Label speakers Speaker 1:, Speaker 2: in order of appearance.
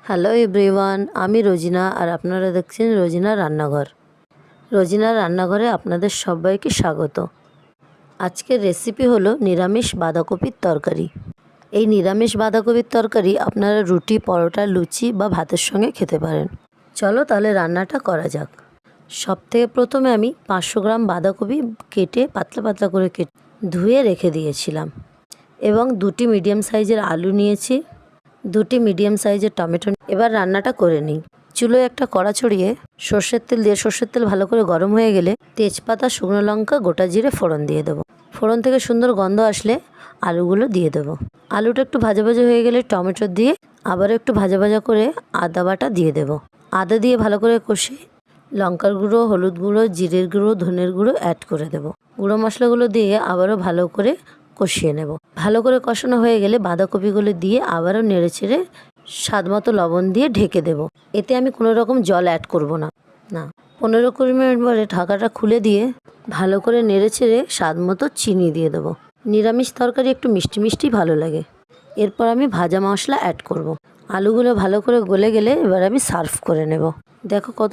Speaker 1: Hello everyone, আমি রোজিনা আর আপনারা দেখছেন রোজিনা রান্নাঘর। রোজিনা রান্নাঘরে আপনাদের সবাইকে স্বাগত। আজকের রেসিপি হলো নিরামিষ বাঁধাকপির তরকারি। এই নিরামিষ বাঁধাকপির তরকারি আপনারা রুটি, পরোটা, লুচি বা ভাতের সঙ্গে খেতে পারেন। চলো তাহলে রান্নাটা করা যাক। সবথেকে প্রথমে আমি 500 গ্রাম বাঁধাকপি কেটে পাতলা পাতলা করে ধুয়ে রেখে দিয়েছিলাম এবং 2টি মিডিয়াম সাইজের আলু নিয়েছি, 2টি মিডিয়াম সাইজের টমেটো। এবার রান্নাটা করে নিই। চুলোয় একটা কড়া ছড়িয়ে সর্ষের তেল দিয়ে সর্ষের তেল ভালো করে গরম হয়ে গেলে তেজপাতা, শুকনো লঙ্কা, গোটা জিরে ফোড়ন দিয়ে দেবো। ফোড়ন থেকে সুন্দর গন্ধ আসলে আলুগুলো দিয়ে দেবো। আলুটা একটু ভাজা ভাজা হয়ে গেলে টমেটো দিয়ে আবারও একটু ভাজা ভাজা করে আদা বাটা দিয়ে দেবো। আদা দিয়ে ভালো করে কষে লঙ্কার গুঁড়ো, হলুদ গুঁড়ো, জিরের গুঁড়ো, ধনের গুঁড়ো অ্যাড করে দেবো। গুঁড়ো মশলাগুলো দিয়ে আবারও ভালো করে কষিয়ে নেব। ভালো করে কষানো হয়ে গেলে বাঁধাকপিগুলো দিয়ে আবারও নেড়ে চেড়ে স্বাদ মতো লবণ দিয়ে ঢেকে দেব। এতে আমি কোনো রকম জল অ্যাড করব না। 15-20 মিনিট পরে ঢাকাটা খুলে দিয়ে ভালো করে নেড়ে চেড়ে স্বাদ মতো চিনি দিয়ে দেবো। নিরামিষ তরকারি একটু মিষ্টি মিষ্টি ভালো লাগে। এরপর আমি ভাজা মশলা অ্যাড করব। আলুগুলো ভালো করে গলে গেলে এবার আমি সার্ভ করে নেব। দেখো কত